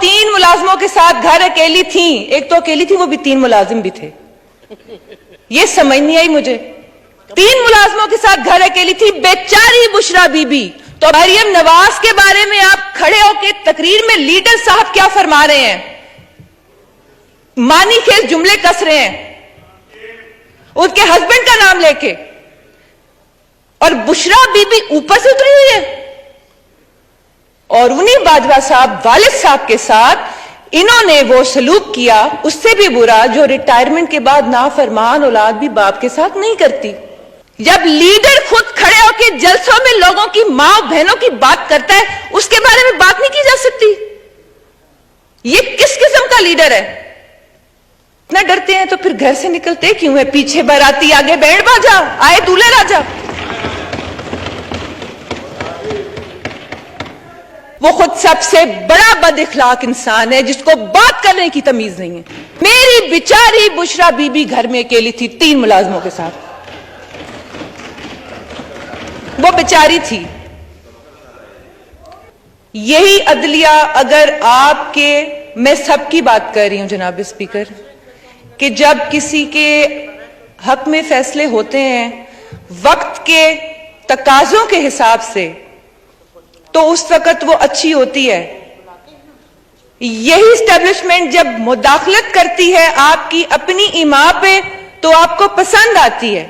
3 ملازموں کے ساتھ گھر اکیلی تھیں. ایک تو اکیلی تھی, وہ بھی 3 ملازم بھی تھے. یہ سمجھ نہیں آئی مجھے. 3 ملازموں کے ساتھ گھر اکیلی تھی بیچاری بشرا بی بی. تو مریم نواز کے بارے میں آپ کھڑے ہو کے تقریر میں لیڈر صاحب کیا فرما رہے ہیں؟ معنی خیز جملے کس رہے ہیں اس کے ہسبینڈ کا نام لے کے, اور بشرا بی بی اوپر سے اتری ہوئی ہے. اور انہی باجوہ صاحب والد صاحب کے ساتھ انہوں نے وہ سلوک کیا, اس سے بھی برا, جو ریٹائرمنٹ کے بعد نافرمان اولاد بھی باپ کے ساتھ نہیں کرتی. جب لیڈر خود کھڑے ہو کے جلسوں میں لوگوں کی ماں اور بہنوں کی بات کرتا ہے, اس کے بارے میں بات نہیں کی جا سکتی. یہ کس قسم کا لیڈر ہے؟ اتنا ڈرتے ہیں تو پھر گھر سے نکلتے کیوں ہے؟ پیچھے باراتی, آگے بینڈ باجا, آئے دولہے راجا. وہ خود سب سے بڑا بد اخلاق انسان ہے جس کو بات کرنے کی تمیز نہیں ہے. میری بیچاری بشرا بی بی گھر میں اکیلی تھی 3 ملازموں کے ساتھ. وہ بیچاری تھی. یہی عدلیہ اگر آپ کے, میں سب کی بات کر رہی ہوں جناب اسپیکر, کہ جب کسی کے حق میں فیصلے ہوتے ہیں وقت کے تقاضوں کے حساب سے, تو اس وقت وہ اچھی ہوتی ہے. یہی اسٹیبلشمنٹ جب مداخلت کرتی ہے آپ کی اپنی ایما پہ تو آپ کو پسند آتی ہے.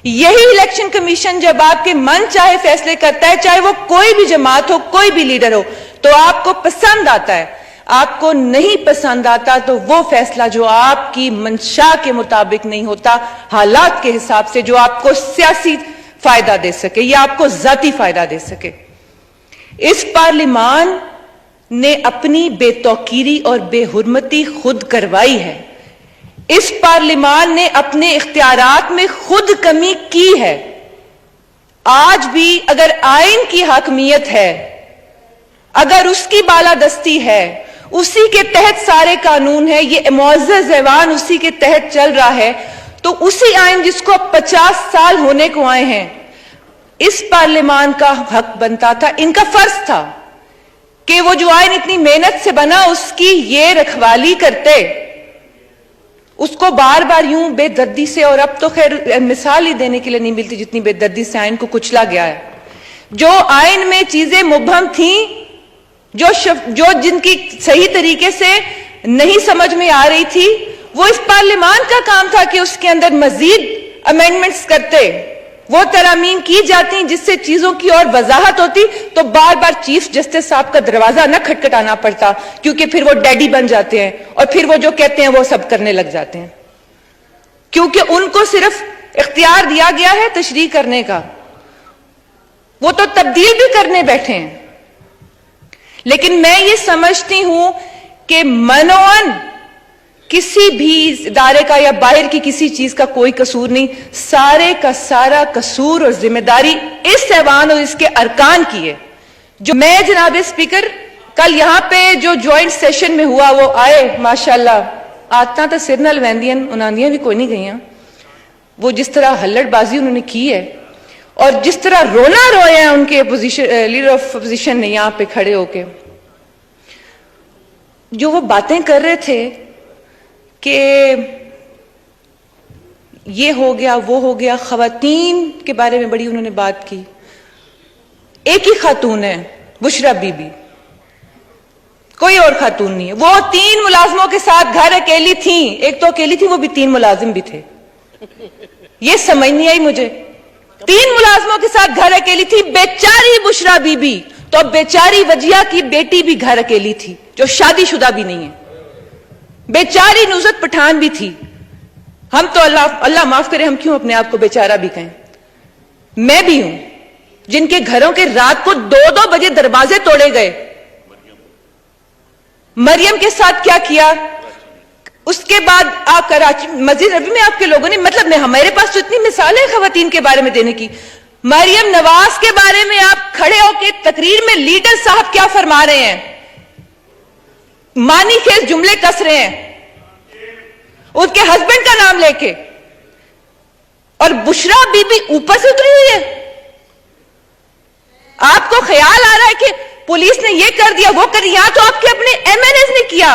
یہی الیکشن کمیشن جب آپ کے من چاہے فیصلے کرتا ہے, چاہے وہ کوئی بھی جماعت ہو, کوئی بھی لیڈر ہو, تو آپ کو پسند آتا ہے. آپ کو نہیں پسند آتا تو وہ فیصلہ جو آپ کی منشا کے مطابق نہیں ہوتا, حالات کے حساب سے, جو آپ کو سیاسی فائدہ دے سکے یا آپ کو ذاتی فائدہ دے سکے. اس پارلیمان نے اپنی بے توقیری اور بے حرمتی خود کروائی ہے. اس پارلیمان نے اپنے اختیارات میں خود کمی کی ہے. آج بھی اگر آئین کی حاکمیت ہے, اگر اس کی بالادستی ہے, اسی کے تحت سارے قانون ہے, یہ معزز ایوان اسی کے تحت چل رہا ہے, تو اسی آئین جس کو 50 سال ہونے کو آئے ہیں, اس پارلیمان کا حق بنتا تھا, ان کا فرض تھا کہ وہ جو آئین اتنی محنت سے بنا اس کی یہ رکھوالی کرتے. اس کو بار بار یوں بے دردی سے, اور اب تو خیر مثال ہی دینے کے لیے نہیں ملتی جتنی بے دردی سے آئین کو کچلا گیا ہے. جو آئین میں چیزیں مبہم تھیں, جو جن کی صحیح طریقے سے نہیں سمجھ میں آ رہی تھی, وہ اس پارلیمان کا کام تھا کہ اس کے اندر مزید امینڈمنٹس کرتے, وہ ترامیم کی جاتی جس سے چیزوں کی اور وضاحت ہوتی, تو بار بار چیف جسٹس صاحب کا دروازہ نہ کھٹکھٹانا پڑتا, کیونکہ پھر وہ ڈیڈی بن جاتے ہیں اور پھر وہ جو کہتے ہیں وہ سب کرنے لگ جاتے ہیں, کیونکہ ان کو صرف اختیار دیا گیا ہے تشریح کرنے کا. وہ تو تبدیل بھی کرنے بیٹھے ہیں. لیکن میں یہ سمجھتی ہوں کہ منوعاً کسی بھی ادارے کا یا باہر کی کسی چیز کا کوئی قصور نہیں, سارے کا سارا قصور اور ذمہ داری اس ایوان اور اس کے ارکان کی ہے. جو میں جناب اسپیکر کل یہاں پہ جو جوائنٹ سیشن میں ہوا, وہ آئے ماشاءاللہ, آتنا تو سر نال ویندیاں انہاندیاں بھی کوئی نہیں گئیاں. وہ جس طرح ہلڑ بازی انہوں نے کی ہے, اور جس طرح رونا روئے ہیں ان کے لیڈر آف اپوزیشن نے یہاں پہ کھڑے ہو کے, جو وہ باتیں کر رہے تھے کہ یہ ہو گیا وہ ہو گیا. خواتین کے بارے میں بڑی انہوں نے بات کی. ایک ہی خاتون ہے بشرا بی بی, کوئی اور خاتون نہیں ہے. وہ 3 ملازموں کے ساتھ گھر اکیلی تھیں. ایک تو اکیلی تھی, وہ بھی 3 ملازم بھی تھے. یہ سمجھ نہیں آئی مجھے. 3 ملازموں کے ساتھ گھر اکیلی تھی بیچاری بشرا بی بی. تو بیچاری وجیہ کی بیٹی بھی گھر اکیلی تھی, جو شادی شدہ بھی نہیں ہے. بیچاری نصرت پٹھان بھی تھی. ہم تو اللہ معاف کرے, ہم کیوں اپنے آپ کو بیچارہ بھی کہیں. میں بھی ہوں جن کے گھروں کے رات کو 2-2 بجے دروازے توڑے گئے. مریم کے ساتھ کیا کیا, اس کے بعد آپ کراچی مسجد نبوی میں آپ کے لوگوں نے, مطلب ہمارے پاس تو اتنی مثالیں ہیں خواتین کے بارے میں دینے کی. مریم نواز کے بارے میں آپ کھڑے ہو کے تقریر میں لیڈر صاحب کیا فرما رہے ہیں, معنی خیز جملے کس رہے ہیں اس کے ہسبینڈ کا نام لے کے, اور بشرا بی بی اوپر سے اتری ہوئی ہے. آپ کو خیال آ رہا ہے کہ پولیس نے یہ کر دیا وہ کر دیا, تو آپ کے اپنے ایم این ایز کیا؟